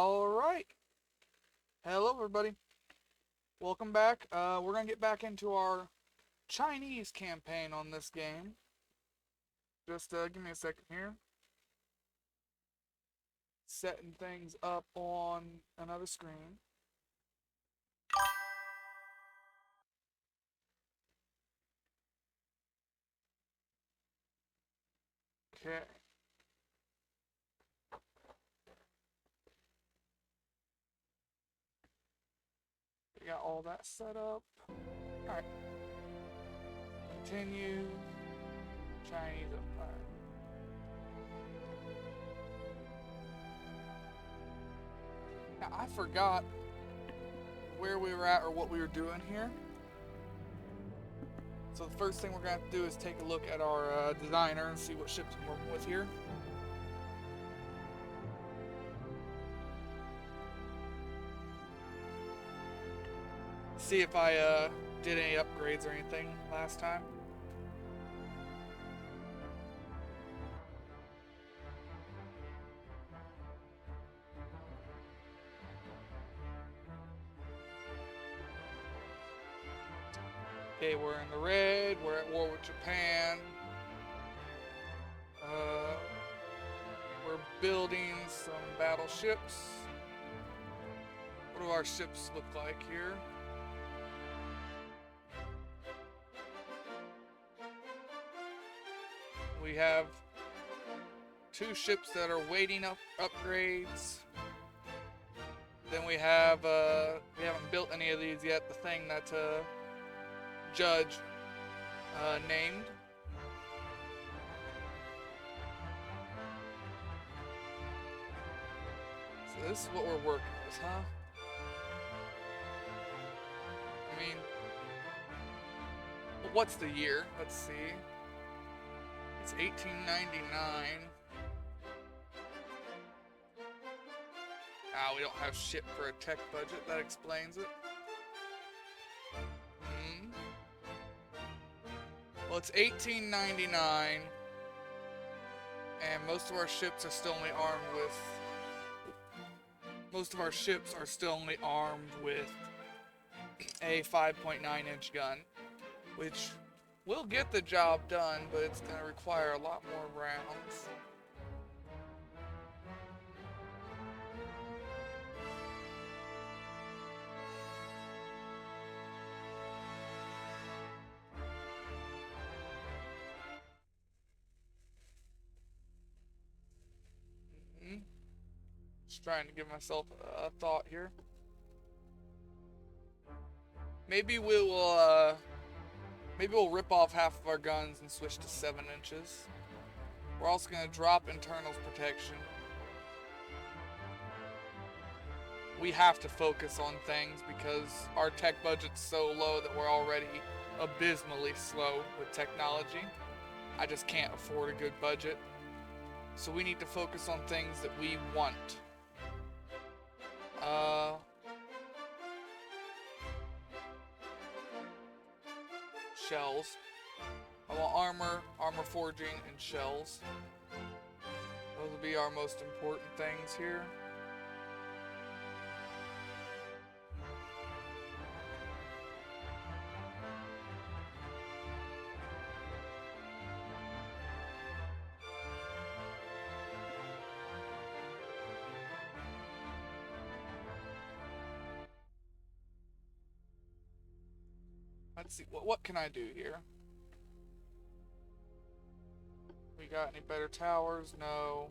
Alright. Hello, everybody. Welcome back. We're going to get back into our Chinese campaign on this game. Just give me a second here. Setting things up on another screen. Okay. We got all that set up. Alright. Continue. Chinese Empire. Now, I forgot where we were at or what we were doing here. So the first thing we're going to have to do is take a look at our designer and see what ships we're working with here. See if I did any upgrades or anything last time. Okay, we're in the red. We're at war with Japan. We're building some battleships. What do our ships look like here? We have 2 ships that are waiting up upgrades. Then we have we haven't built any of these yet. The thing that Judge named. So this is what we're working with, huh? I mean, what's the year? Let's see. It's 1899. Ah, we don't have shit for a tech budget. That explains it. Well, it's 1899, and most of our ships are still only armed with. Most of our ships are still only armed with a 5.9-inch gun, which will get the job done, but it's going to require a lot more rounds. Just trying to give myself a thought here. Maybe we'll rip off half of our guns and switch to 7 inches. We're also going to drop internals protection. We have to focus on things because our tech budget's so low that we're already abysmally slow with technology. I just can't afford a good budget. So we need to focus on things that we want. Shells. I want armor forging, and shells. Those will be our most important things here. Let's see, what can I do here? We got any better towers? No.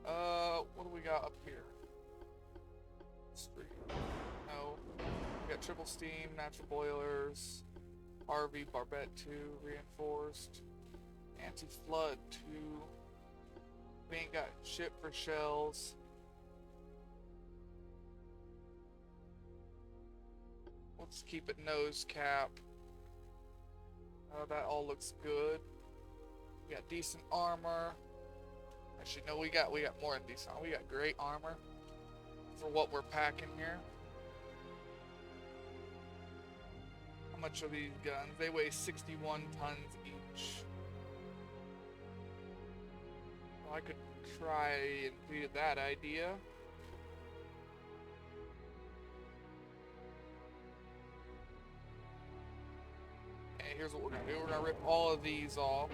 What do we got up here? No. We got triple steam, natural boilers, RV, barbette 2, reinforced, anti-flood 2. We ain't got shit for shells. Let's keep it nose cap. That all looks good. We got decent armor. Actually, no, we got more than decent armor. We got great armor for what we're packing here. How much are these guns? They weigh 61 tons each. Well, I could try and do that idea. Okay, here's what we're gonna do. We're gonna rip all of these off.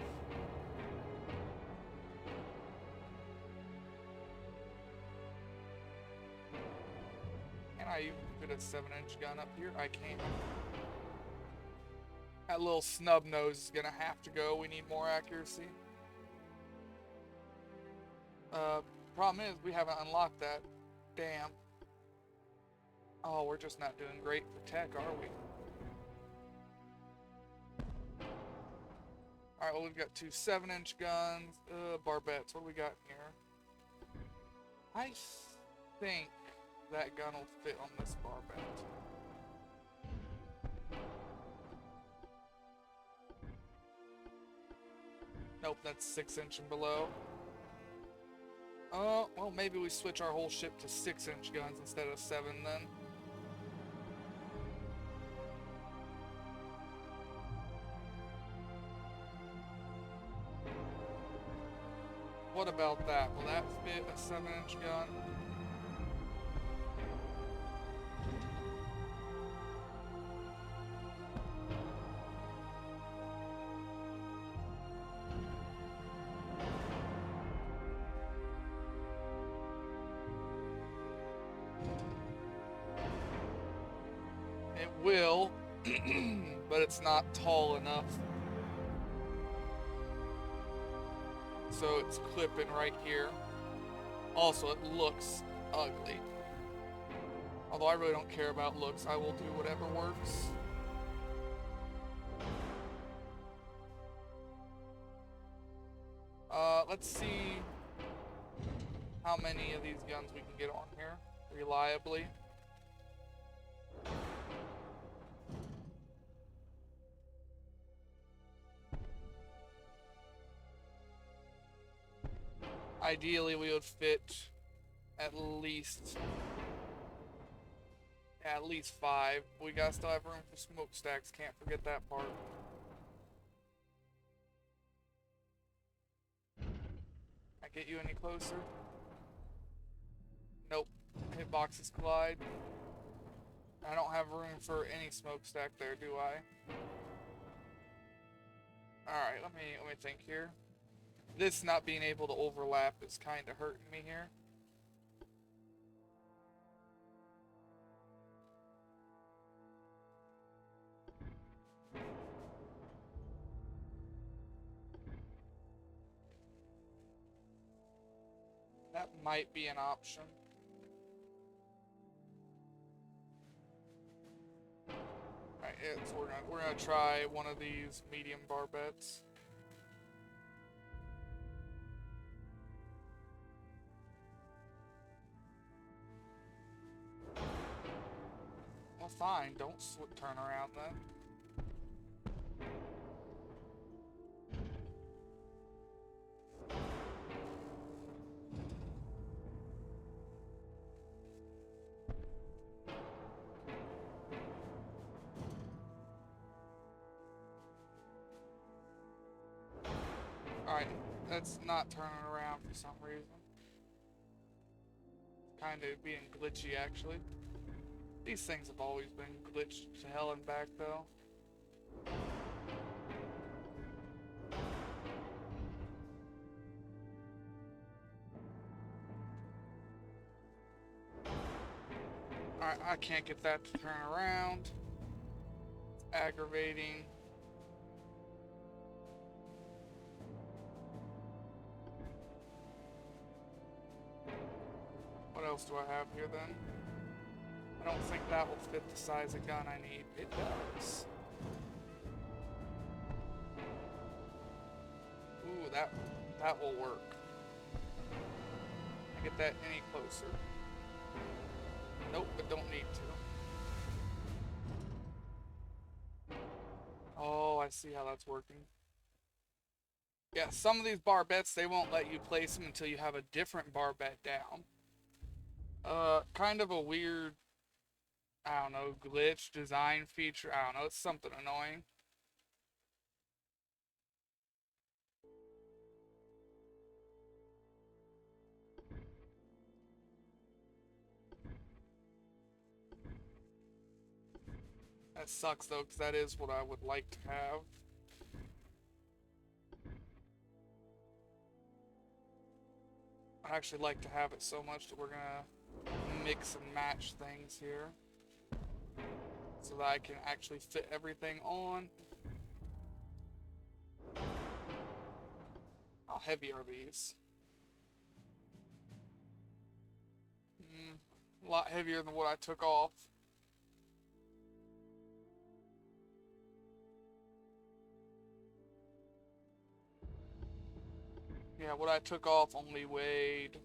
Can I even fit a 7-inch gun up here? I can. That little snub nose is gonna have to go. We need more accuracy. Problem is, we haven't unlocked that. Damn. Oh, we're just not doing great for tech, are we? Alright, well, we've got two 7-inch guns. Barbettes. What do we got here? I think that gun will fit on this barbette. Nope, that's 6-inch and below. Well, maybe we switch our whole ship to 6-inch guns instead of 7 then. What about that? Will that fit a 7-inch gun? It will, but it's not tall enough. So it's clipping right here. Also, it looks ugly. Although I really don't care about looks, I will do whatever works. Let's see how many of these guns we can get on here reliably. Ideally, we would fit at least 5. We gotta still have room for smokestacks. Can't forget that part. I get you any closer? Nope. Hitboxes collide. I don't have room for any smokestack there, do I? Alright, let me think here. This not being able to overlap is kind of hurting me here. That might be an option. Alright, so we're gonna try one of these medium barbettes. Well, fine. Don't turn around then. Alright, that's not turning around for some reason. Kind of being glitchy, actually. These things have always been glitched to hell and back, though. Alright, I can't get that to turn around. It's aggravating. What else do I have here then? I don't think that will fit the size of gun I need. It does. Ooh, that will work. Can I get that any closer? Nope, but don't need to. Oh, I see how that's working. Yeah, some of these barbettes, they won't let you place them until you have a different barbette down. Kind of a weird, I don't know, glitch, design feature. I don't know, it's something annoying. That sucks though, because that is what I would like to have. I actually like to have it so much that we're gonna mix and match things here so that I can actually fit everything on. How heavy are these? A lot heavier than what I took off. Yeah, what I took off only weighed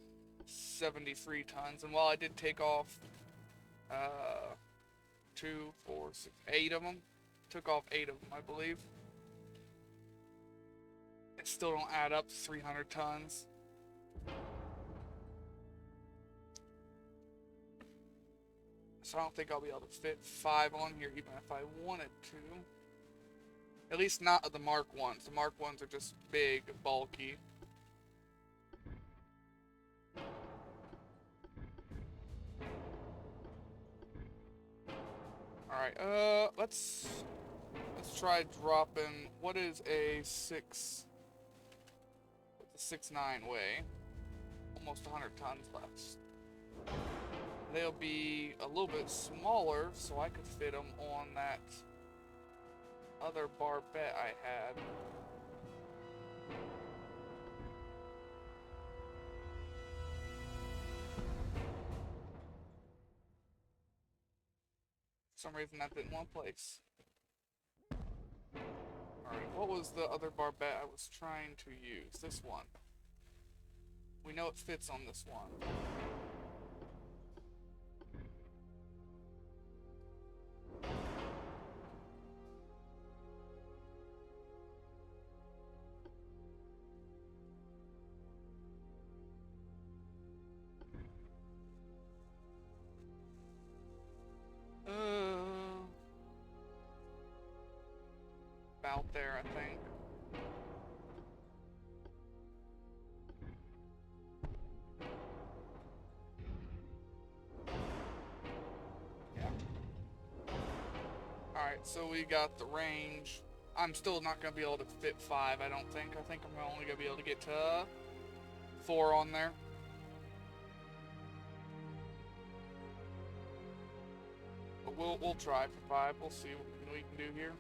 73 tons, and while I did take off 2, 4, 6, 8 of them, took off 8 of them, I believe. It still don't add up to 300 tons. So I don't think I'll be able to fit 5 on here, even if I wanted to. At least not of the Mark 1s. The Mark 1s are just big, bulky. Alright, let's try dropping, what is a 6, what's a 6.9 weigh? Almost 100 tons left. They'll be a little bit smaller, so I could fit them on that other barbette I had. For some reason that didn't want place. Alright, what was the other barbette I was trying to use? This one. We know it fits on this one. About there, I think. Yeah. Alright, so we got the range. I'm still not going to be able to fit 5, I don't think. I think I'm only going to be able to get to 4 on there. But we'll try for 5. We'll see what we can do here.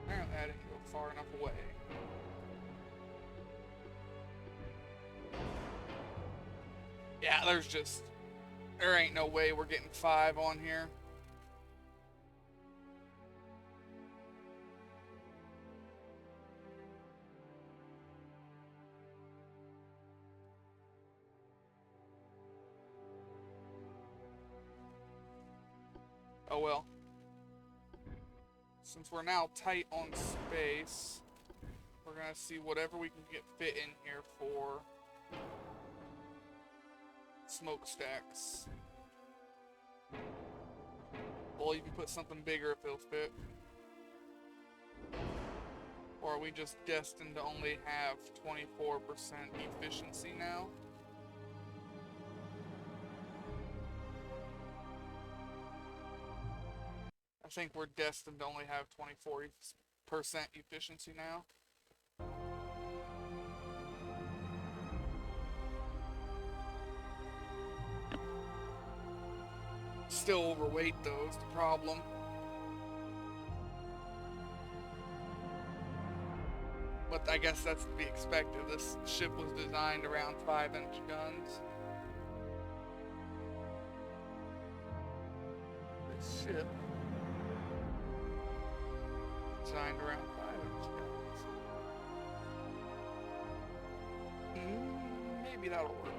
Apparently I didn't go far enough away. Yeah, there ain't no way we're getting 5 on here. Oh well. Since we're now tight on space, we're gonna see whatever we can get fit in here for smokestacks. Well, you can put something bigger if it'll fit. Or are we just destined to only have 24% efficiency now? I think we're destined to only have 24% efficiency now. Still overweight though is the problem. But I guess that's to be expected. This ship was designed around 5-inch guns. This ship designed around 5-inch guns. Maybe that'll work.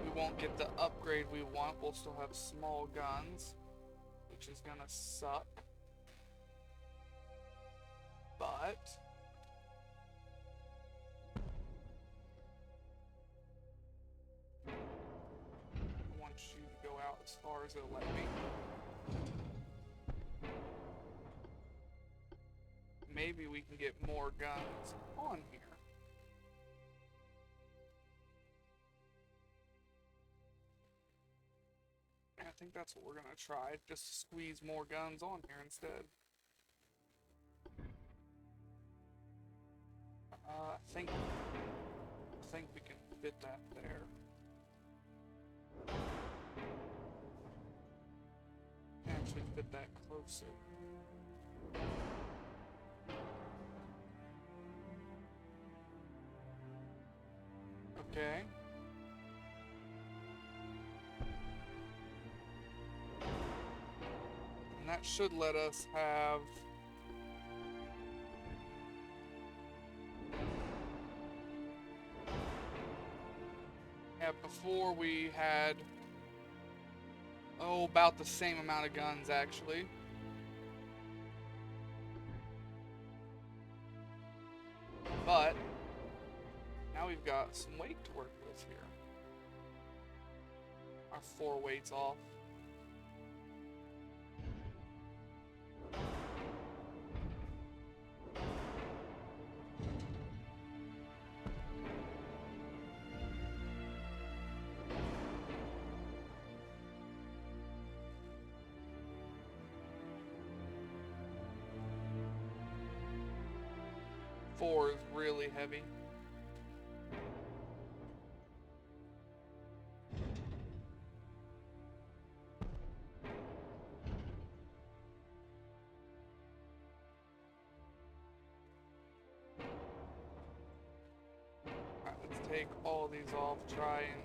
We won't get the upgrade we want. We'll still have small guns, which is gonna suck. But I want you to go out as far as it'll let me. maybe we can get more guns on here. I think that's what we're gonna try, just to squeeze more guns on here instead. I think we can fit that there. Actually fit that closer. Okay. And that should let us have before we had about the same amount of guns actually. But now we've got some weight to work with here. Our 4 weights off. Four is really heavy. Alright, let's take all these off, try and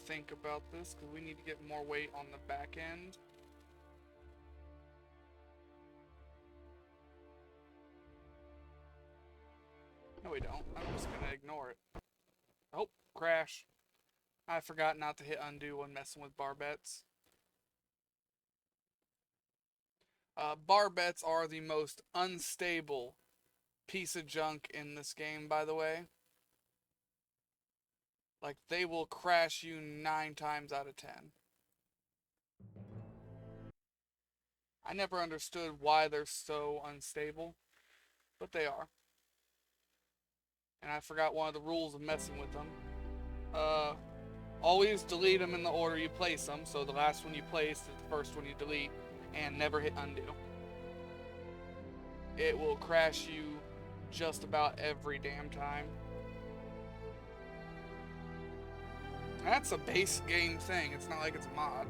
think about this, because we need to get more weight on the back end. No, we don't. I'm just gonna ignore it. Oh, crash. I forgot not to hit undo when messing with barbettes. Barbettes are the most unstable piece of junk in this game, by the way. Like, they will crash you 9 times out of 10. I never understood why they're so unstable, but they are. And I forgot one of the rules of messing with them. Always delete them in the order you place them, so the last one you place is the first one you delete, and never hit undo. It will crash you just about every damn time. That's a base game thing, it's not like it's a mod.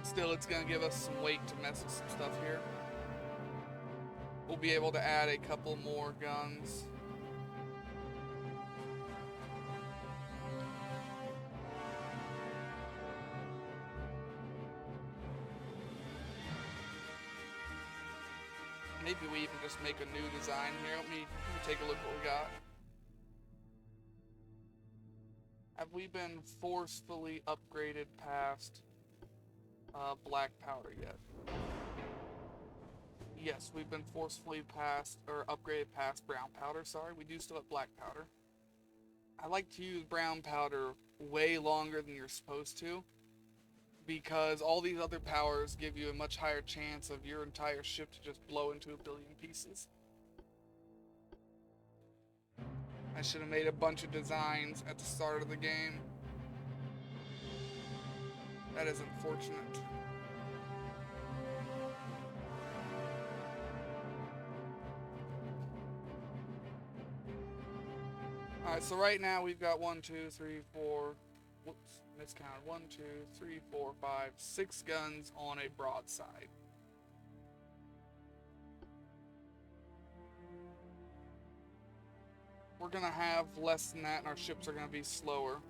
Still, it's going to give us some weight to mess with some stuff here. We'll be able to add a couple more guns. Maybe we even just make a new design here. Let me take a look what we got. Have we been forcefully upgraded past black powder yet? Yes, we've been forcefully upgraded past brown powder. Sorry, we do still have black powder. I like to use brown powder way longer than you're supposed to, because all these other powers give you a much higher chance of your entire ship to just blow into a billion pieces. I should have made a bunch of designs at the start of the game. That is unfortunate. Alright, so right now we've got 1, 2, 3, 4, whoops, miscounted. 1, 2, 3, 4, 5, 6 guns on a broadside. We're gonna have less than that and our ships are gonna be slower.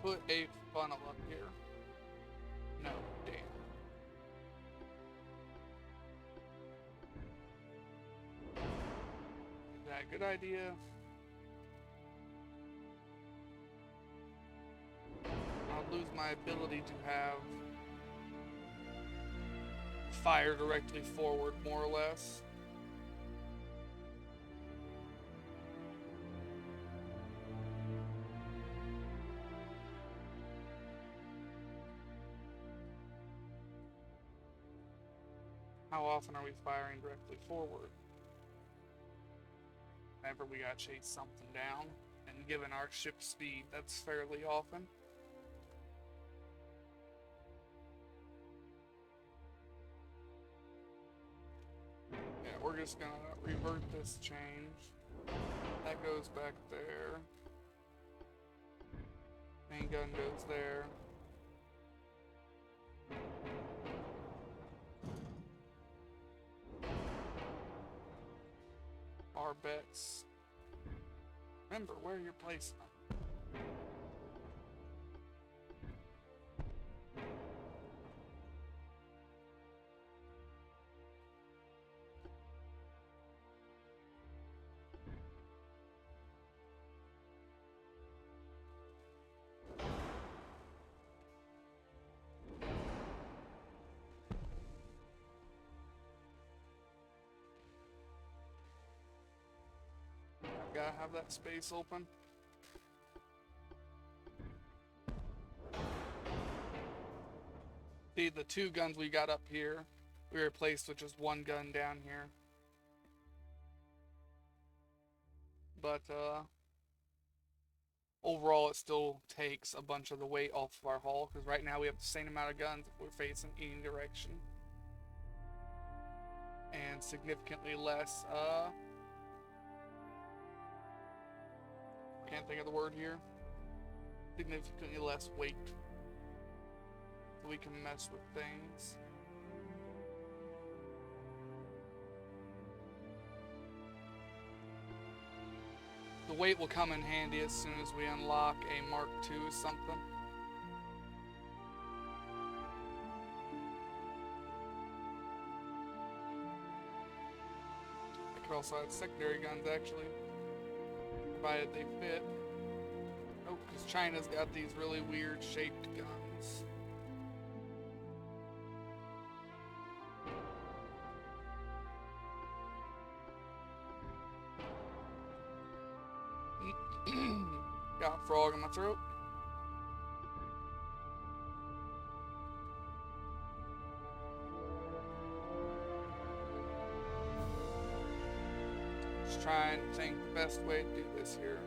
put a funnel up here? No, damn. Is that a good idea? I'll lose my ability to have fire directly forward, more or less. How often are we firing directly forward? Whenever we gotta chase something down, and given our ship speed, that's fairly often. Yeah, we're just gonna revert this change. That goes back there. Main gun goes there. Our bets. Remember where you're placing them. Gotta have that space open. See, the two guns we got up here, we replaced with just one gun down here. But, overall, it still takes a bunch of the weight off of our hull, because right now we have the same amount of guns if we're facing any direction. And significantly less, can't think of the word here. Significantly less weight. So we can mess with things. The weight will come in handy as soon as we unlock a Mark II something. I could also add secondary guns actually, provided they fit. Oh, because China's got these really weird shaped guns. Got a frog in my throat. Just trying to think the best way to do this here.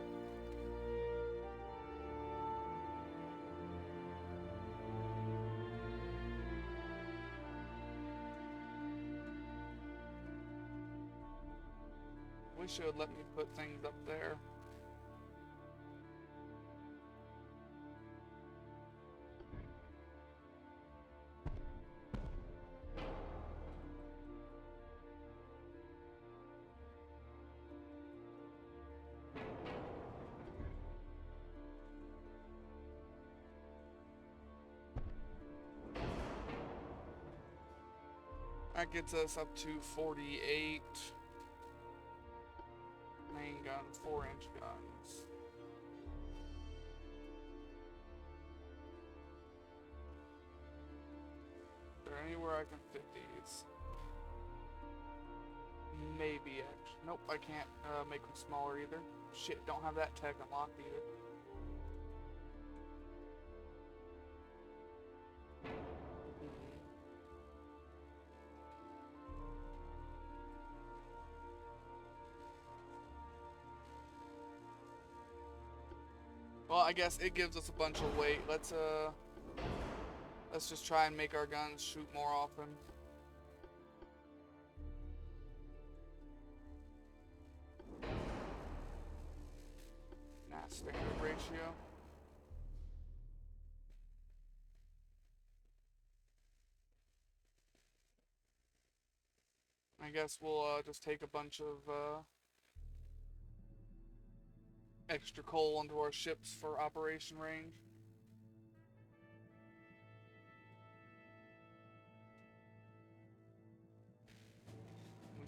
Wish it would let me put things up there. That gets us up to 48. Main gun, 4-inch guns. Is there anywhere I can fit these? Maybe, actually. Nope, I can't make them smaller either. Shit, don't have that tech unlocked either. Well, I guess it gives us a bunch of weight. Let's just try and make our guns shoot more often. Nah, standard ratio. I guess we'll just take a bunch of extra coal onto our ships for operation range.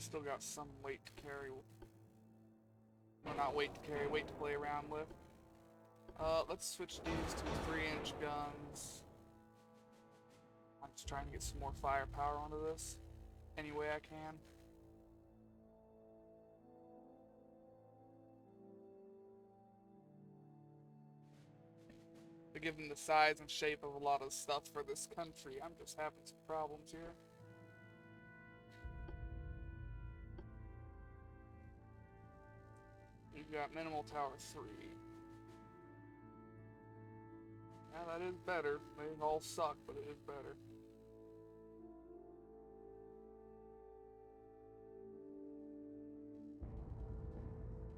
still got some weight to carry. Well, not weight to carry, weight to play around with. Let's switch these to 3-inch guns. I'm just trying to get some more firepower onto this any way I can. To give them the size and shape of a lot of stuff for this country, I'm just having some problems here. We've got minimal tower 3. Yeah, that is better. They all suck, but it is better.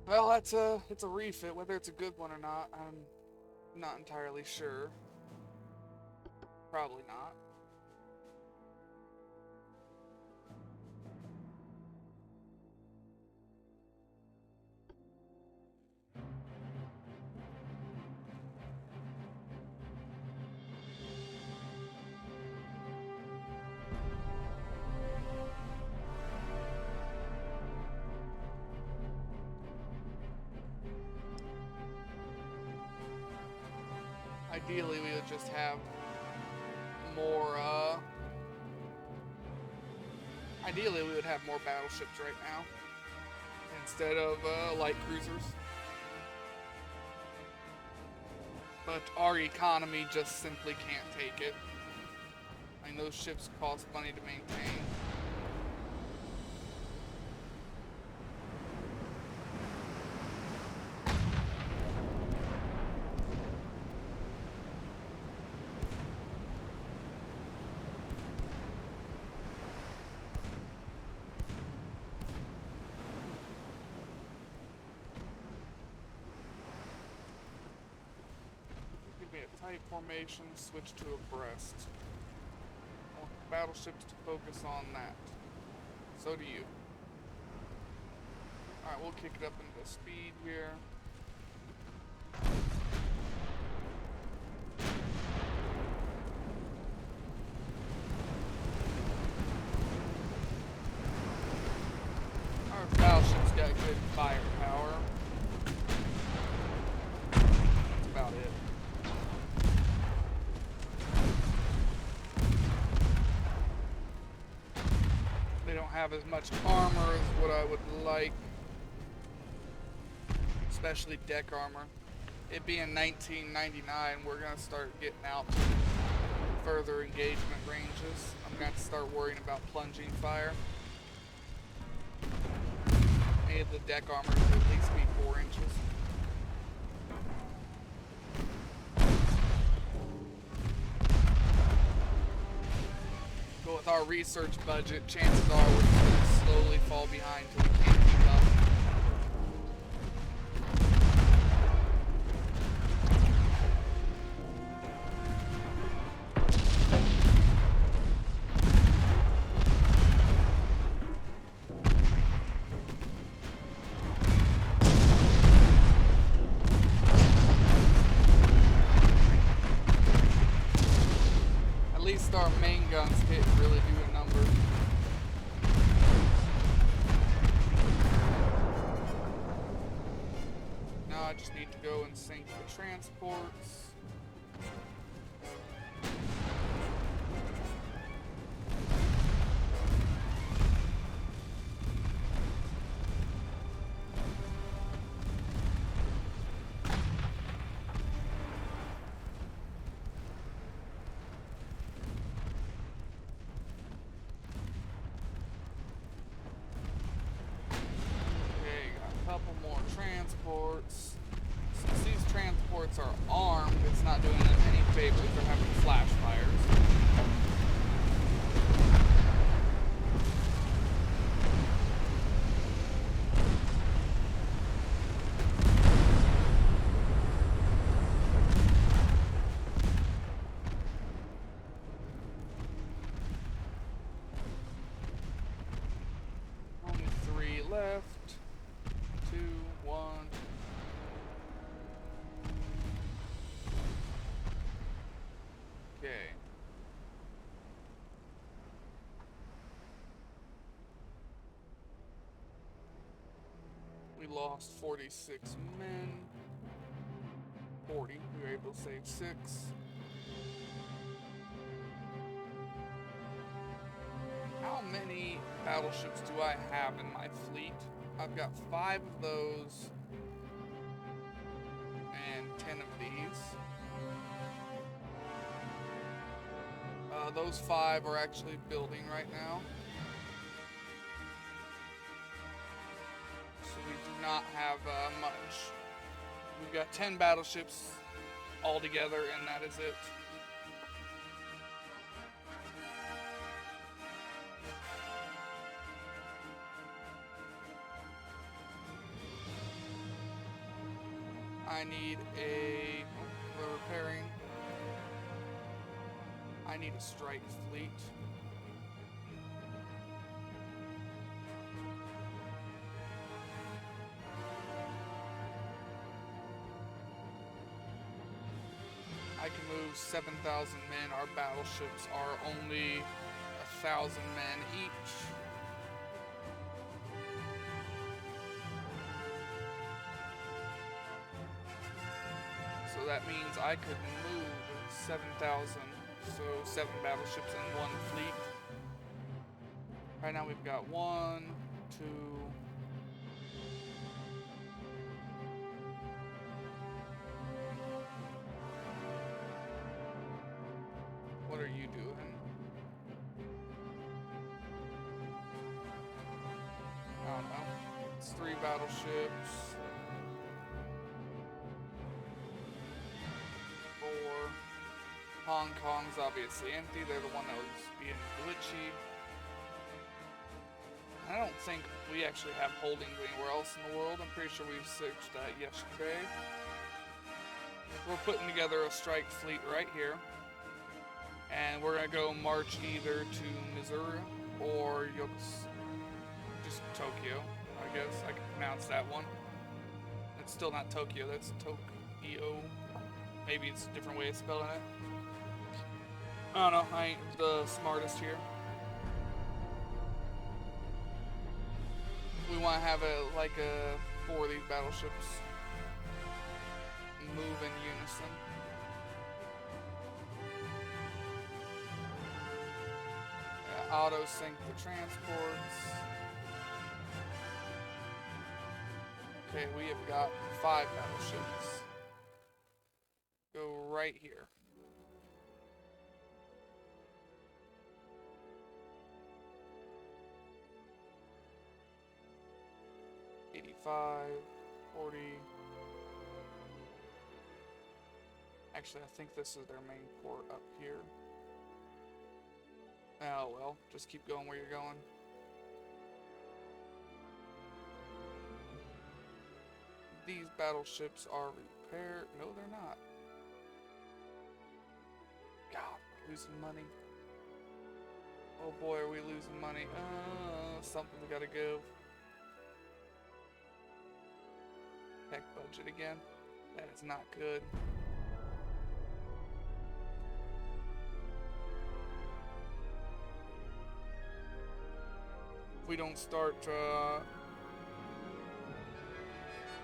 Well, it's a refit. Whether it's a good one or not, I'm not entirely sure. Probably not. Ideally, we would just have more, ideally we would have more battleships right now, instead of, light cruisers. But our economy just simply can't take it. I mean, those ships cost money to maintain. Tight formation, switch to abreast. I want the battleships to focus on that. So do you. Alright, we'll kick it up into speed here. Our battleship's got good firepower. That's about it. Have as much armor as what I would like, especially deck armor. It being 1999, we're gonna start getting out to further engagement ranges. I'm gonna have to start worrying about plunging fire. Any of the deck armor should at least be 4 inches. But with our research budget, chances are we're going to slowly fall behind till we can't keep up. At least our main guns hit really do a number. Now I just need to go and sink the transports. Transports. Since these transports are armed, it's not doing them any favors. They're having flash fires. Only 3 left. 2, 1. Okay. lost 46 men. 40. We were able to save 6. How many battleships do I have in my fleet? I've got 5 of those and 10 of these. Those 5 are actually building right now. So we do not have much. We've got 10 battleships all together, and that is it. I need a... Oh, we're repairing. I need a strike fleet. I can move 7,000 men. Our battleships are only 1,000 men each. So that means I could move 7,000, so 7 battleships in one fleet. Right now we've got 1, 2, what are you doing? I don't know. It's 3 battleships. 4. Hong Kong's obviously empty. They're the one that was being glitchy. I don't think we actually have holdings anywhere else in the world. I'm pretty sure we searched that yesterday. We're putting together a strike fleet right here. And we're going to go march either to Missouri or just Tokyo, I guess. I can pronounce that one. It's still not Tokyo, that's Tokyo. Maybe it's a different way of spelling it. I don't know, I ain't the smartest here. We want to have 4 of these battleships move in unison. Auto sink the transports. Okay, we have got 5 battleships. Go right here. $85, $40. Actually, I think this is their main port up here. Oh well, just keep going where you're going. These battleships are repaired. No, they're not. God, losing money. Oh boy, are we losing money. Something's gotta go. Tech budget again. That is not good. If we don't start,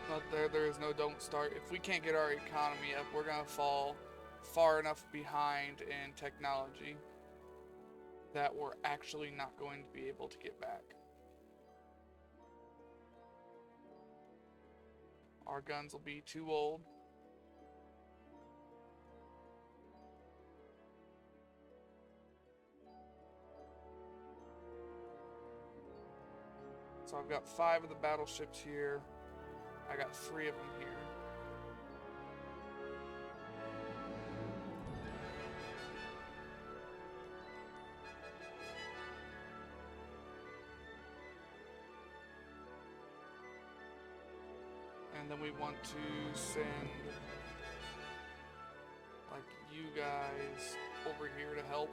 not there is no don't start. If we can't get our economy up, we're gonna fall far enough behind in technology that we're actually not going to be able to get back. Our guns will be too old. So I've got 5 of the battleships here. I got 3 of them here. And then we want to send like you guys over here to help.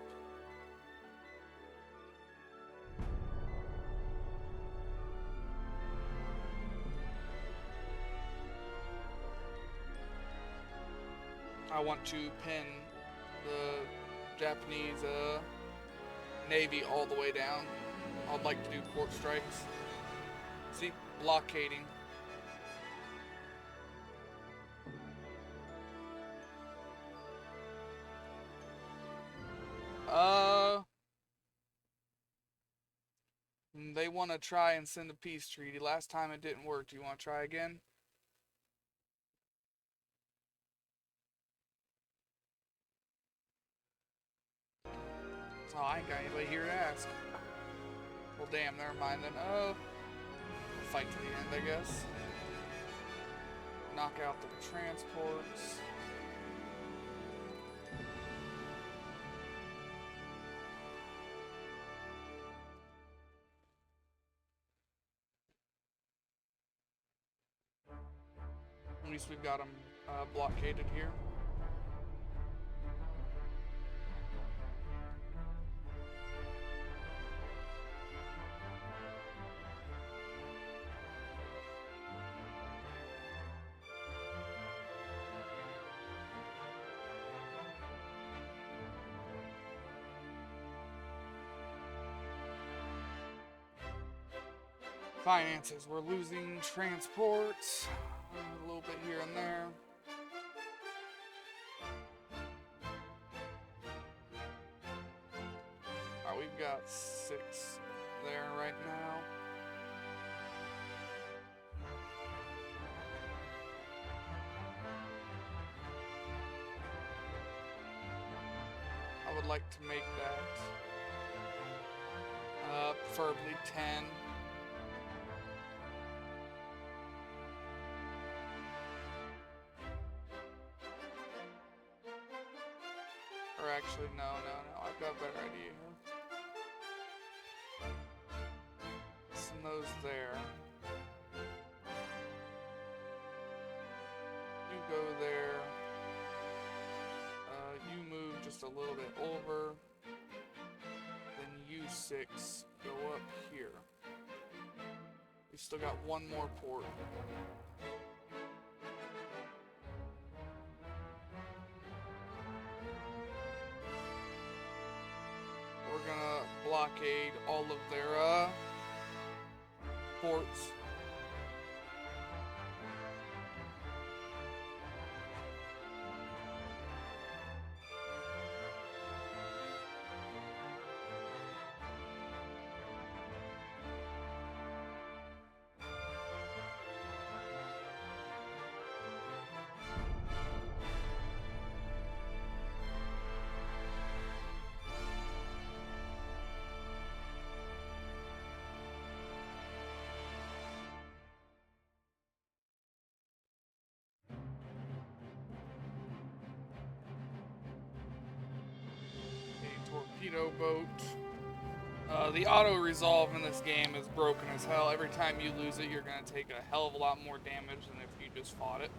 I want to pin the Japanese Navy all the way down. I'd like to do port strikes. See, blockading. They want to try and send a peace treaty. Last time it didn't work. Do you want to try again? Oh, I ain't got anybody here to ask. Well, damn, never mind then. Oh, fight to the end, I guess. Knock out the transports. At least we've got them blockaded here. Finances, we're losing transports, a little bit here and there. Alright, we've got 6 there right now. I would like to make that preferably 10. Or actually, no, I've got a better idea here. Send those there. You go there. You move just a little bit over. Then you 6 go up here. We still got one more port. We're gonna blockade all of their ports. Torpedo boat. The auto resolve in this game is broken as hell. Every time you lose it, you're going to take a hell of a lot more damage than if you just fought it.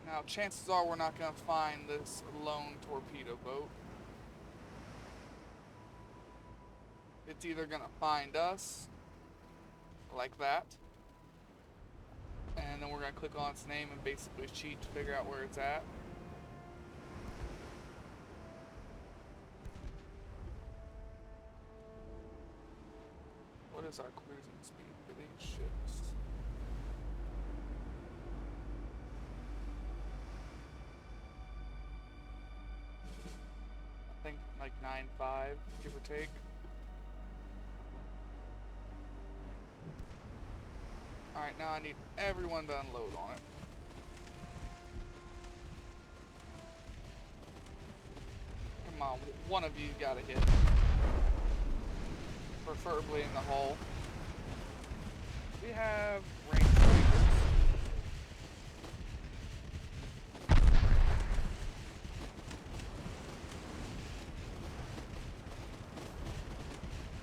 Now, chances are we're not going to find this lone torpedo boat. It's either going to find us, like that, and then we're going to click on its name and basically cheat to figure out where it's at. What is our cruising speed for these ships? I think like 9.5, give or take. Alright, now I need everyone to unload on it. Come on, one of you gotta hit. Preferably in the hull. We have range fighters.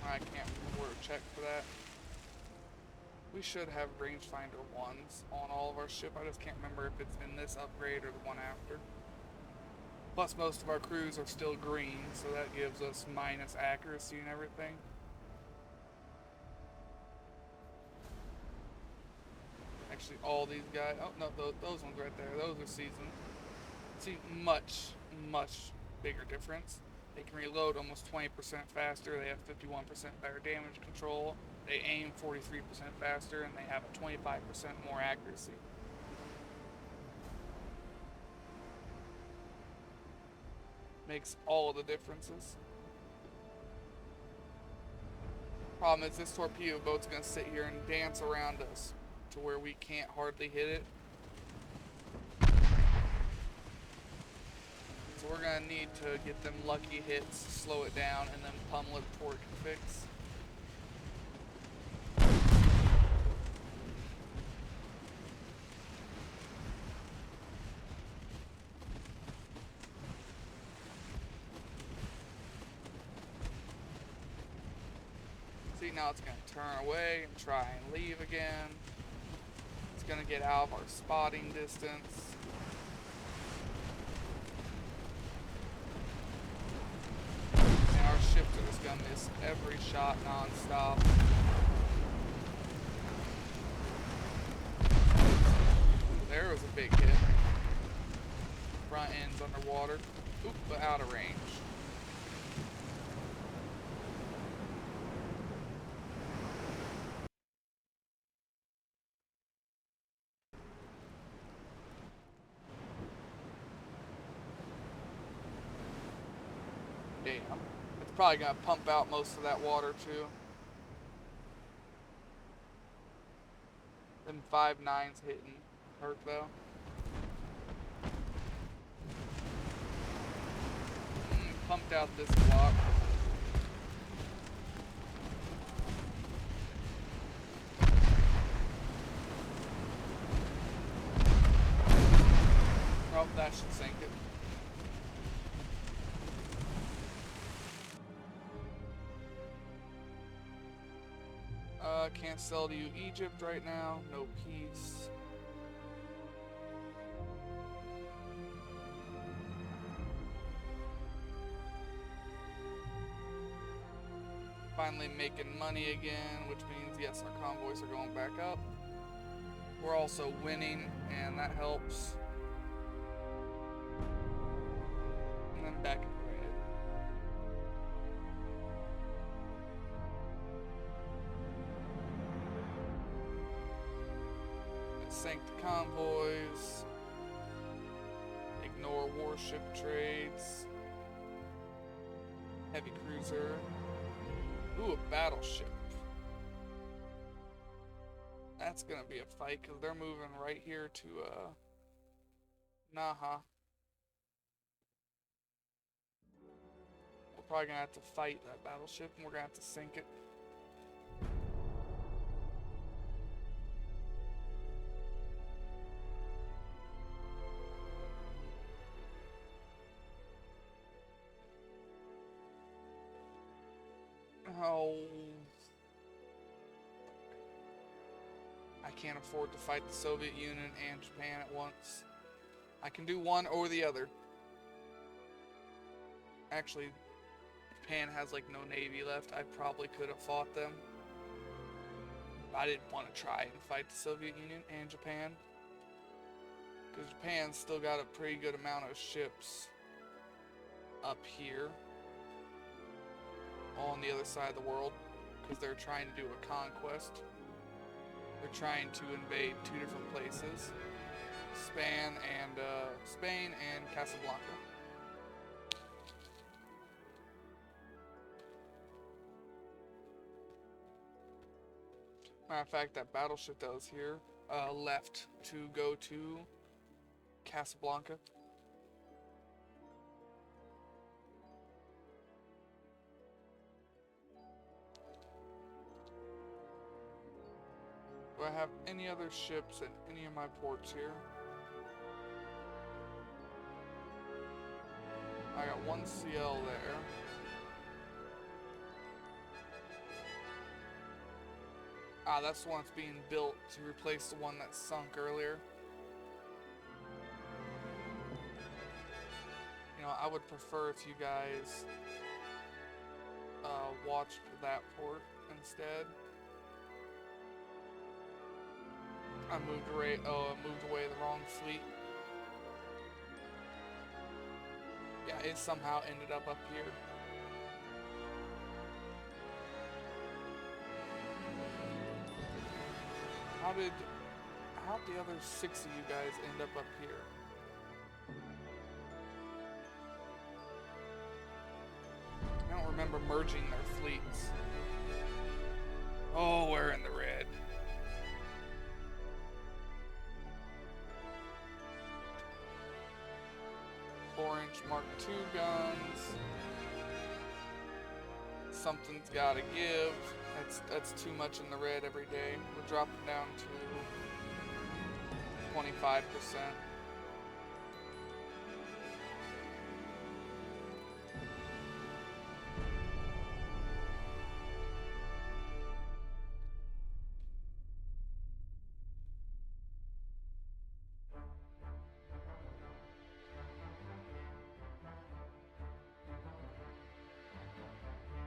I can't remember to check for that. We should have rangefinder 1s on all of our ship. I just can't remember if it's in this upgrade or the one after. Plus most of our crews are still green, so that gives us minus accuracy and everything. actually all these guys. Oh no, those ones right there. Those are seasoned. See, much bigger difference. They can reload almost 20% faster. They have 51% better damage control. They aim 43% faster, and they have a 25% more accuracy. Makes all the differences. Problem is, this torpedo boat's gonna sit here and dance around us to where we can't hardly hit it. So we're gonna need to get them lucky hits, slow it down, and then pummel it before it can fix. See, now it's gonna turn away and try and leave again. It's gonna get out of our spotting distance. And our ships are just gonna miss every shot non-stop. There was a big hit. Front end's underwater. Oop, but out of range. Damn. It's probably gonna pump out most of that water too. Them 5.9s hitting hurt though. Pumped out this block. Oh, that should sink it. Can't sell to you Egypt right now. No peace. Finally making money again, which means yes, our convoys are going back up. We're also winning, and that helps. And then back in red. Sank the convoys. Ignore warship trades. Heavy cruiser. Ooh, a battleship. That's gonna be a fight because they're moving right here to Naha. We're probably gonna have to fight that battleship, and we're gonna have to sink it. Oh, I can't afford to fight the Soviet Union and Japan at once. I can do one or the other. Actually, Japan has like no navy left. I probably could have fought them. I didn't want to try and fight the Soviet Union and Japan, because Japan's still got a pretty good amount of ships up here on the other side of the world, because they're trying to do a conquest. They're trying to invade two different places, Spain and Casablanca. Matter of fact, that battleship that was here left to go to Casablanca. Do I have any other ships in any of my ports here? I got one CL there. Ah, that's the one that's being built to replace the one that sunk earlier. You know, I would prefer if you guys watched that port instead. I moved away. Oh, I moved away the wrong fleet. Yeah, it somehow ended up here. How'd the other 6 of you guys end up here? I don't remember merging their fleets. Oh, we're in the red. Orange Mark II guns. Something's gotta give. That's too much in the red every day. We're dropping down to 25%.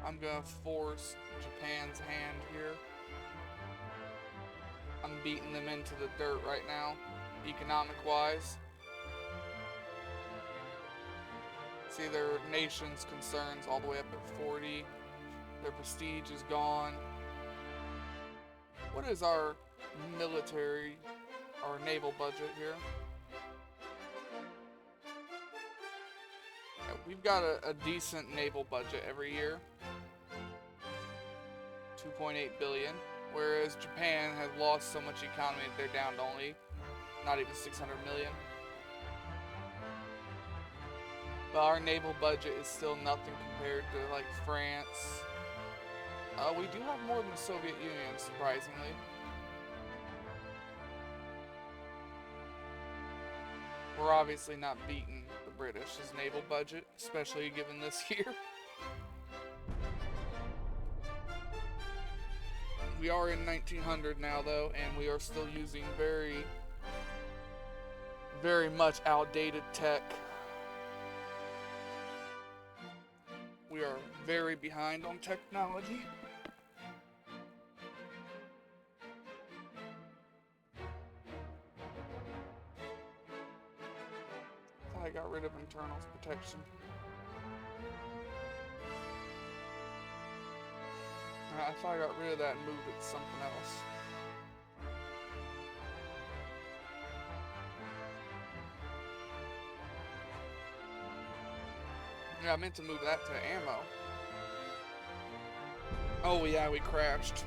I'm gonna force Japan's hand here. I'm beating them into the dirt right now, economic-wise. See, their nation's concerns all the way up at 40. Their prestige is gone. What is our military, our naval budget here? Yeah, we've got a decent naval budget every year. 2.8 billion, whereas Japan has lost so much economy that they're down to only not even 600 million. But our naval budget is still nothing compared to like France. We do have more than the Soviet Union, surprisingly. We're obviously not beating the British's naval budget, especially given this year. We are in 1900 now, though, and we are still using very, very much outdated tech. We are very behind on technology. I thought I got rid of internals protection. I thought I got rid of that and moved it to something else. Yeah, I meant to move that to ammo. Oh yeah, we crashed.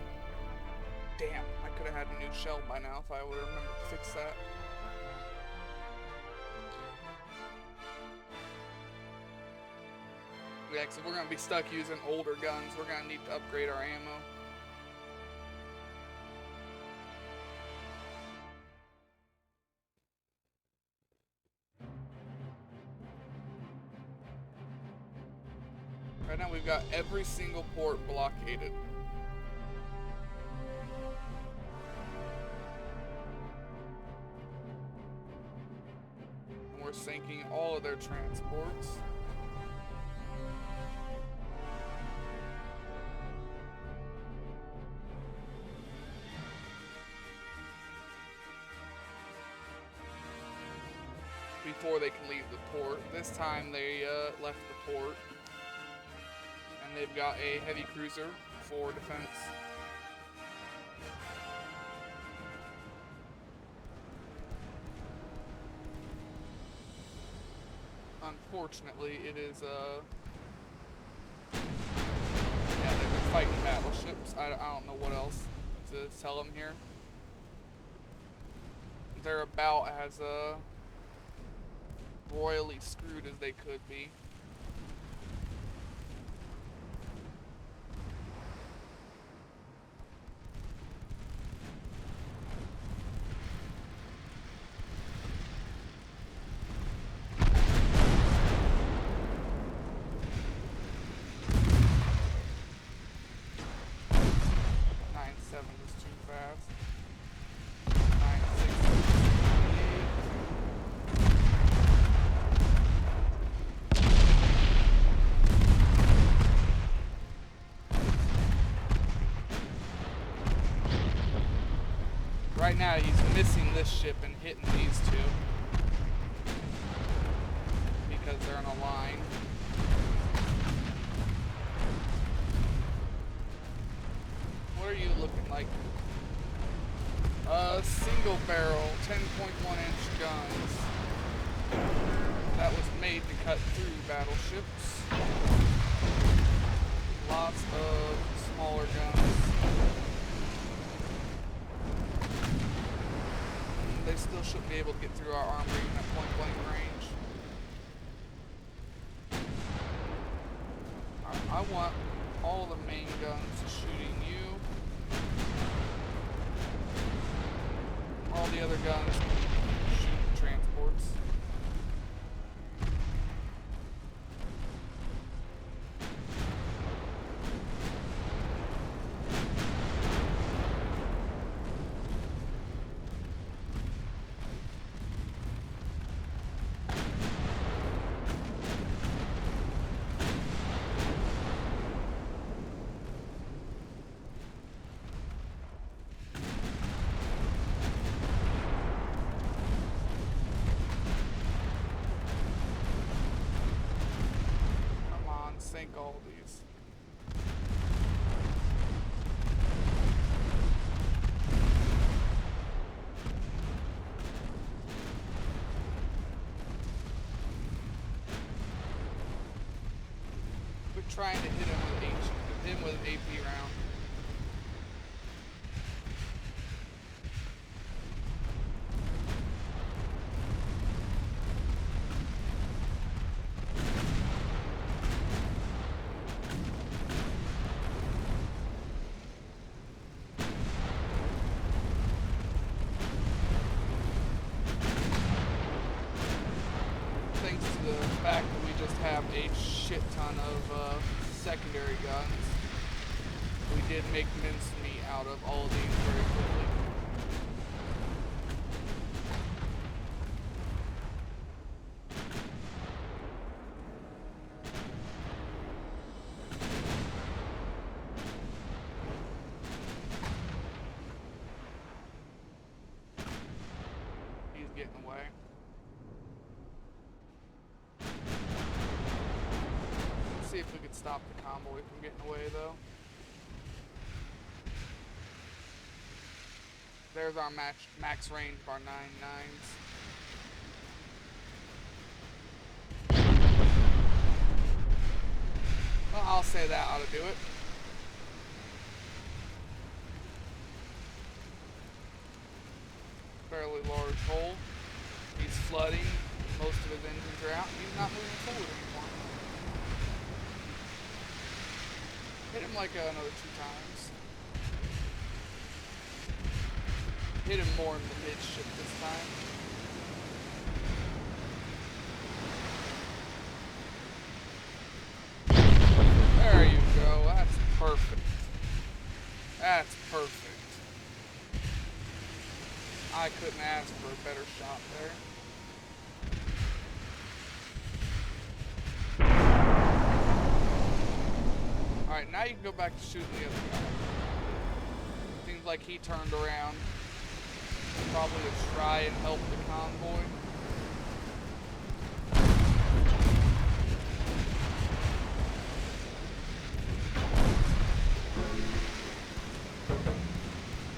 Damn, I could have had a new shell by now if I would have remembered to fix that. Yeah, so we're gonna be stuck using older guns. We're gonna need to upgrade our ammo. Right now we've got every single port blockaded. And we're sinking all of their transports. Before they can leave the port. This time they left the port. And they've got a heavy cruiser for defense. Unfortunately, it is yeah, they've been fighting battleships. I don't know what else to tell them here. They're about as royally screwed as they could be. Right now he's missing this ship and hitting these two because they're in a line. What are you looking like? Single barrel, 10.1-inch guns. That was made to cut through battleships. Lots of smaller guns. They still shouldn't be able to get through our armor even at point blank range. I want all the main guns shooting you. All the other guns shoot transports. Sink all these. We're trying to hit him with an AP round. Have a shit ton of secondary guns. We did make mincemeat out of all of these very quickly. He's getting away. See if we could stop the convoy from getting away, though. There's our max range of our 9.9s. Well, I'll say that ought to do it. Fairly large hole. He's flooding. Most of his engines are out. He's not moving forward anymore. Hit him like another 2 times. Hit him more in the midship this time. There you go. That's perfect. That's perfect. I couldn't ask for a better shot there. Alright, now you can go back to shooting the other guy. Seems like he turned around. Probably to try and help the convoy.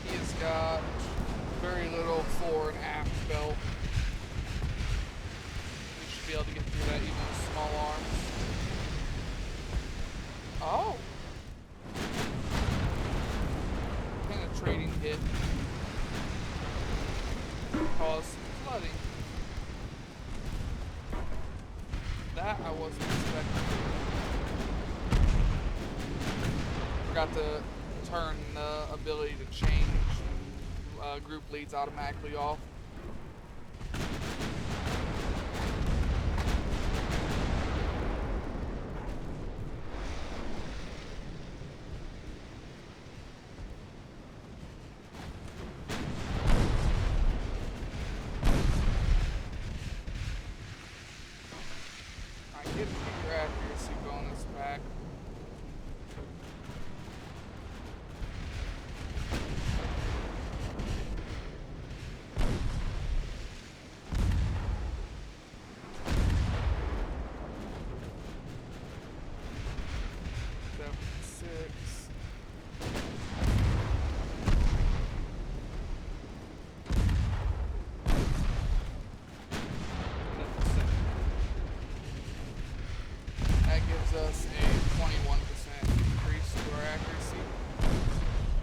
He has got very little fore and aft belt. We should be able to get through that even with small arms. Oh! Penetrating hit caused flooding. That I wasn't expecting. Forgot to turn the ability to change group leads automatically off. gives us a 21% increase to our accuracy,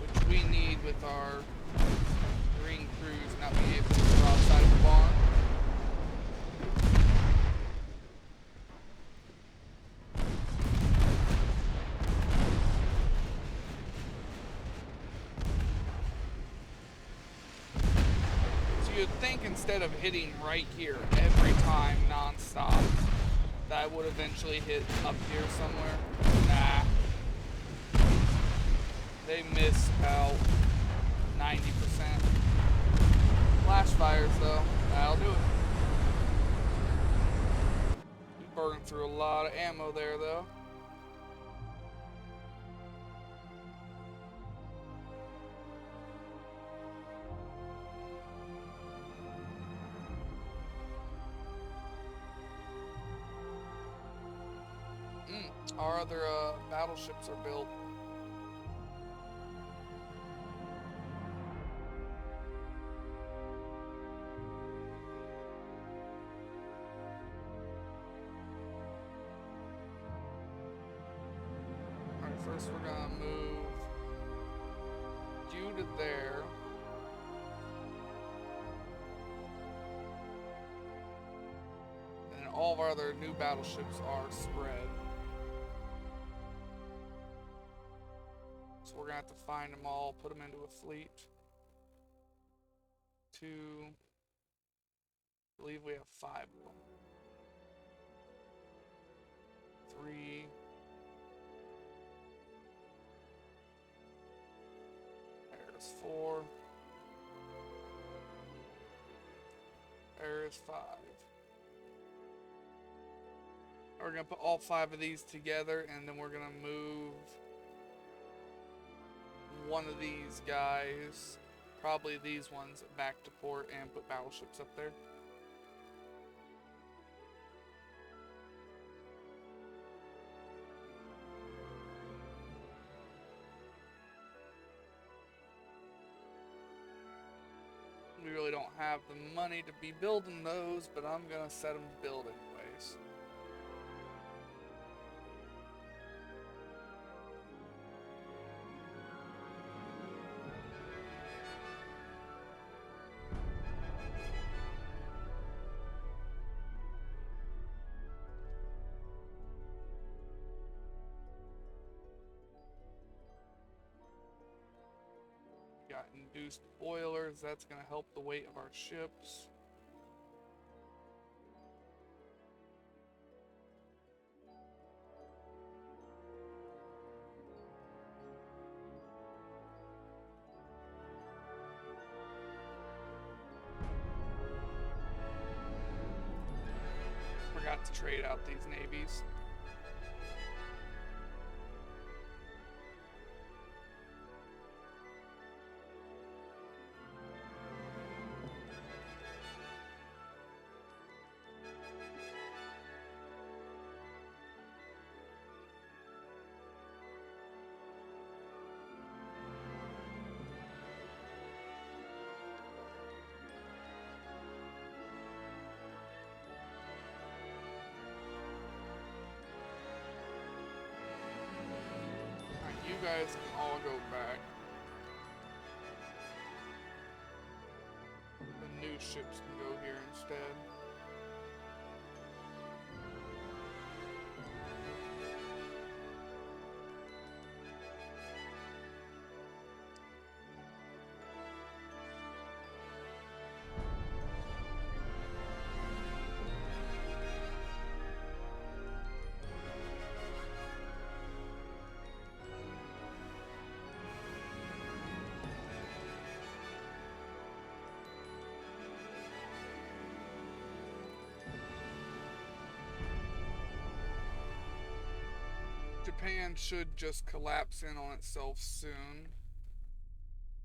which we need with our green crews not being able to go outside of the barn. You'd think instead of hitting right here every time non-stop, that would eventually hit up here somewhere. Nah. They miss about 90%. Flash fires though, that'll do it. We burned through a lot of ammo there though. Our other battleships are built. Alright, first we're gonna move you to there. And all of our other new battleships are spread. So we're gonna have to find them all, put them into a fleet. 2, I believe we have 5 of them. 3. There's 4. There's 5. We're gonna put all 5 of these together, and then we're gonna move one of these guys, probably these ones, back to port and put battleships up there. We really don't have the money to be building those, but I'm gonna set them to build anyways. Got induced boilers, that's going to help the weight of our ships. Forgot to trade out these navies. You guys can all go back. The new ships can go here instead. Japan should just collapse in on itself soon.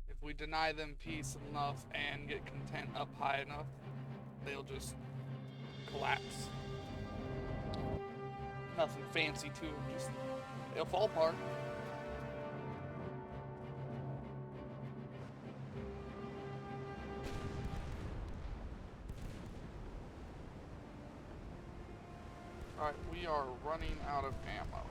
If we deny them peace enough and get content up high enough, they'll just collapse. Nothing fancy to them, just they'll fall apart. Alright, we are running out of ammo.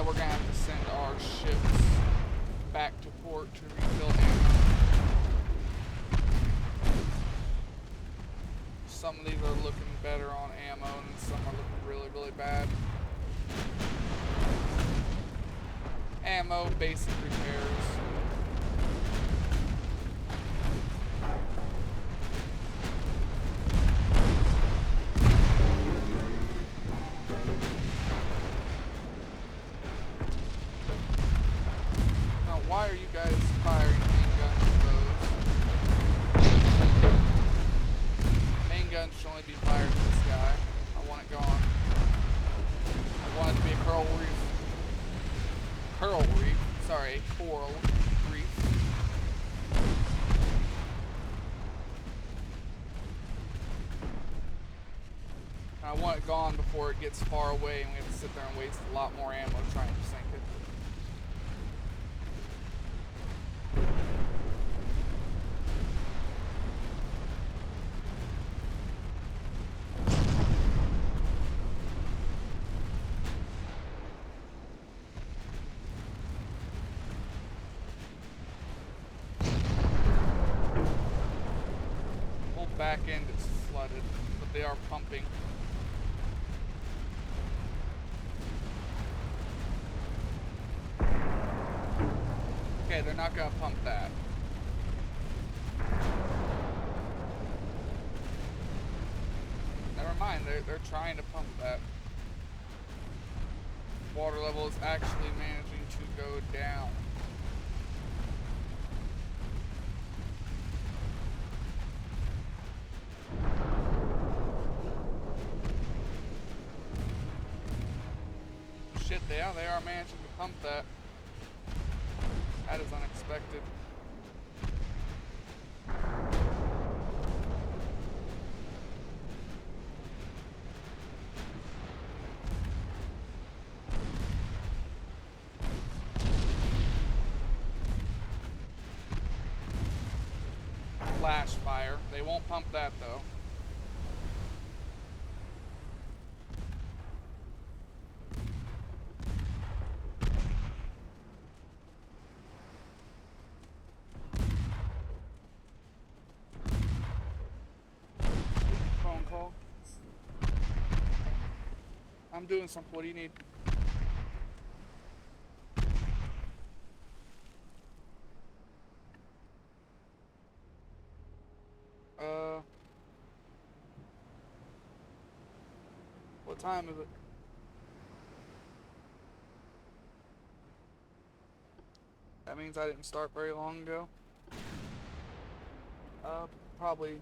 We're gonna have to send our ships back to port to refill ammo. Some of these are looking better on ammo and some are looking really, really bad. Ammo, basic repairs. Why are you guys firing main guns at those? Main guns should only be fired at this guy. I want it gone. I want it to be a coral reef. Coral reef. Sorry, coral reef. And I want it gone before it gets far away and we have to sit there and waste a lot more ammo trying to sink it. Back end is flooded, but they are pumping. Okay, they're not gonna pump that. Never mind, they're trying to pump that. Water level is actually managing to go down. Yeah, they are managing to pump that. That is unexpected. Flash fire. They won't pump that though. I'm doing something. What do you need? What time is it? That means I didn't start very long ago. Probably.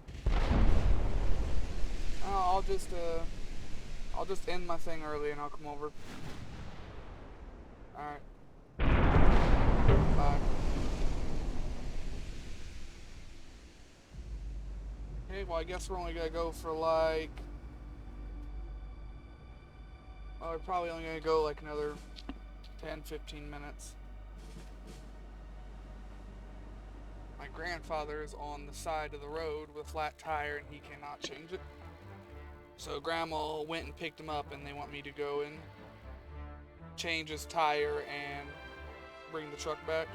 I'll just end my thing early and I'll come over. Alright. Bye. Okay, well I guess we're only gonna go for like... Well, we're probably only gonna go like another 10-15 minutes. My grandfather is on the side of the road with a flat tire and he cannot change it. So Grandma went and picked him up and they want me to go and change his tire and bring the truck back.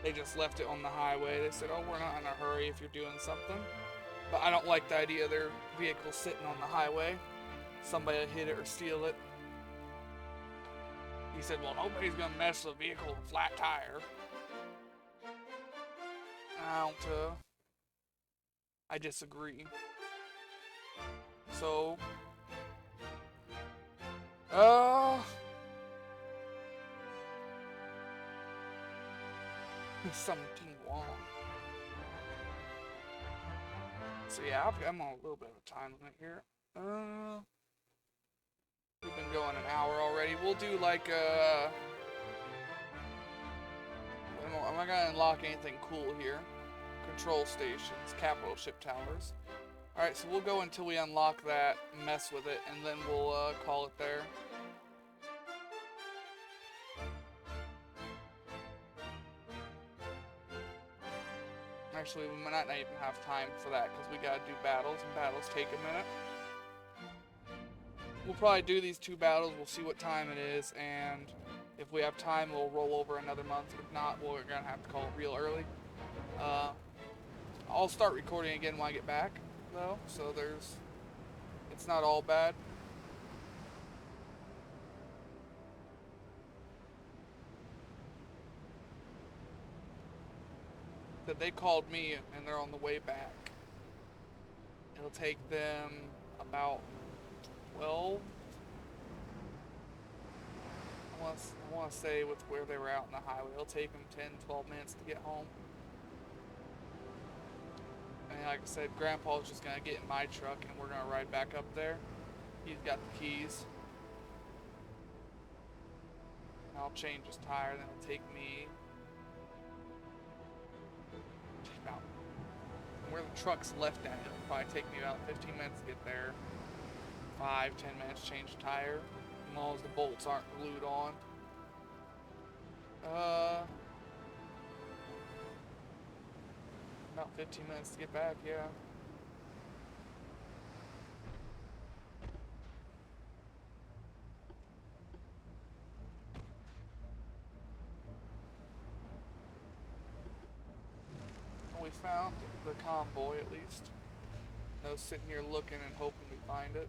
They just left it on the highway. They said, oh, we're not in a hurry if you're doing something. But I don't like the idea of their vehicle sitting on the highway. Somebody will hit it or steal it. He said, well, nobody's gonna mess with a vehicle with a flat tire. I disagree. So, something wrong. So yeah, I'm on a little bit of a time limit here. We've been going an hour already. We'll do like am I gonna unlock anything cool here? Control stations, capital ship towers. Alright, so we'll go until we unlock that, mess with it, and then we'll call it there. Actually, we might not even have time for that because we gotta do battles, and battles take a minute. We'll probably do these 2 battles, we'll see what time it is, and if we have time, we'll roll over another month. If not, we're gonna have to call it real early. I'll start recording again when I get back, though, so it's not all bad. That they called me and they're on the way back. It'll take them about 12. I want to say with where they were out on the highway, it'll take them 10-12 minutes to get home. And like I said, Grandpa's just gonna get in my truck and we're gonna ride back up there. He's got the keys. And I'll change his tire, then it'll take me about where the truck's left at. It'll probably take me about 15 minutes to get there. 5-10 minutes to change the tire, as long as the bolts aren't glued on. About 15 minutes to get back, yeah. We found the convoy at least. No sitting here looking and hoping we find it.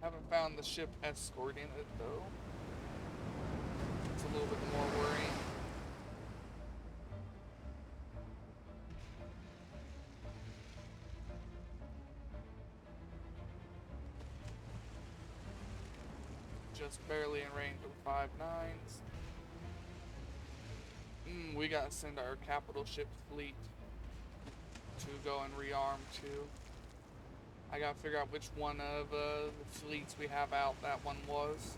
Haven't found the ship escorting it though. It's a little bit more worrying. Just barely in range of 5 9s. We gotta send our capital ship fleet to go and rearm too. I gotta figure out which one of the fleets we have out that one was,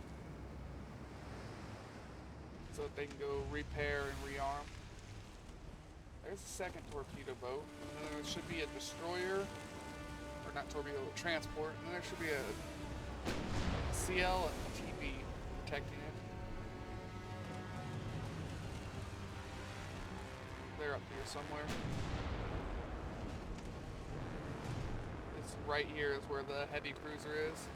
so that they can go repair and rearm. There's a second torpedo boat, and then there should be a destroyer, or not torpedo, transport, and then there should be a CL and TB protecting it. They're up here somewhere. It's right here is where the heavy cruiser is.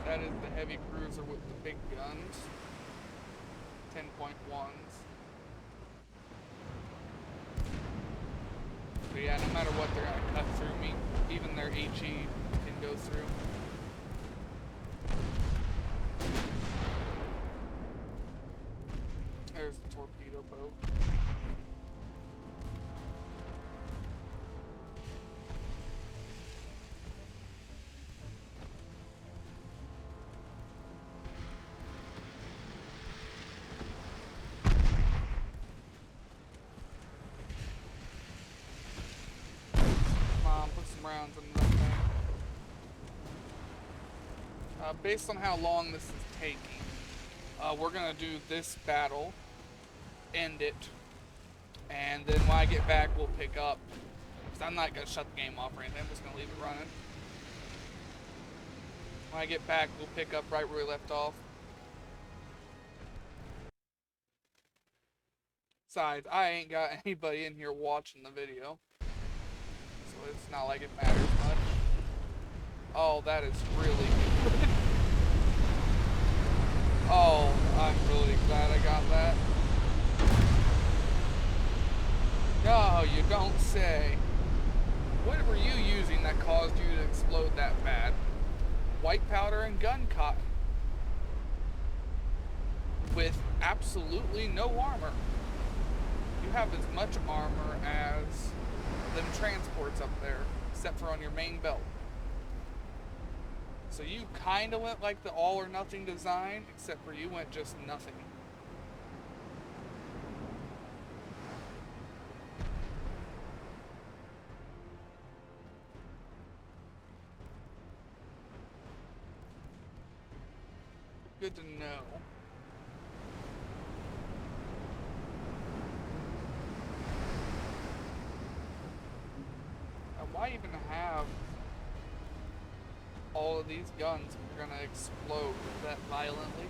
That is the heavy cruiser with the big guns. 10.1s. But yeah, no matter what, they're gonna cut through me. Even their HE can go through. There's the torpedo boat. Rounds in that thing. Based on how long this is taking, we're gonna do this battle, end it, and then when I get back we'll pick up, because I'm not gonna shut the game off or anything, I'm just gonna leave it running. When I get back we'll pick up right where we left off. Besides, I ain't got anybody in here watching the video, so it's not like it matters much. Oh, that is really good. Oh, I'm really glad I got that. No, you don't say. What were you using that caused you to explode that bad? White powder and gun cotton. With absolutely no armor. You have as much armor as them transports up there, except for on your main belt. So you kind of went like the all or nothing design, except for you went just nothing. Good to know. Why even have all of these guns if you're gonna explode that violently?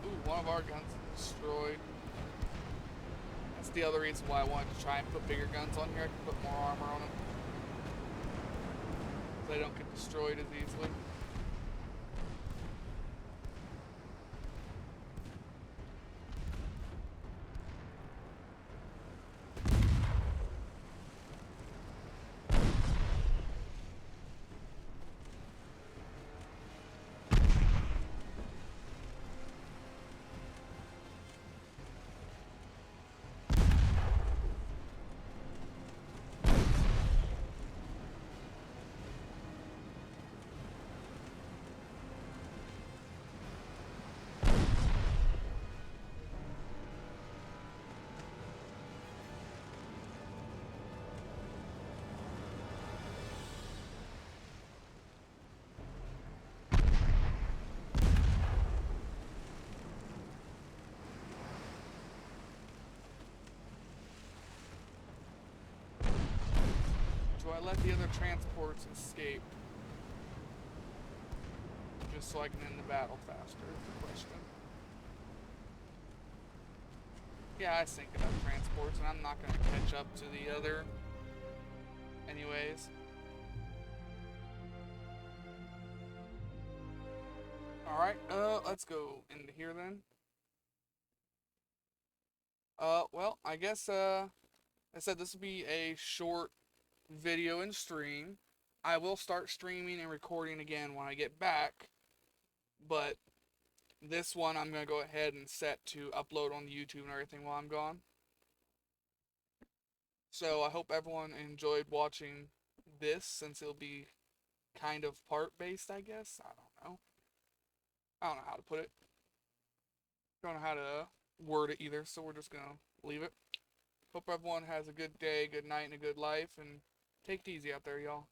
Ooh, one of our guns is destroyed. That's the other reason why I wanted to try and put bigger guns on here. I can put more armor on them, so they don't get destroyed as easily. Do I let the other transports escape? Just so I can end the battle faster, is the question. Yeah, I sink enough transports, and I'm not going to catch up to the other anyways. Alright, let's go into here then. Well, I guess, I said this will be a short video and stream. I will start streaming and recording again when I get back, but this one I'm going to go ahead and set to upload on YouTube and everything while I'm gone. So I hope everyone enjoyed watching this, since it'll be kind of part-based, I guess. I don't know. I don't know how to put it. Don't know how to word it either, so we're just going to leave it. Hope everyone has a good day, good night, and a good life, and take it easy out there, y'all.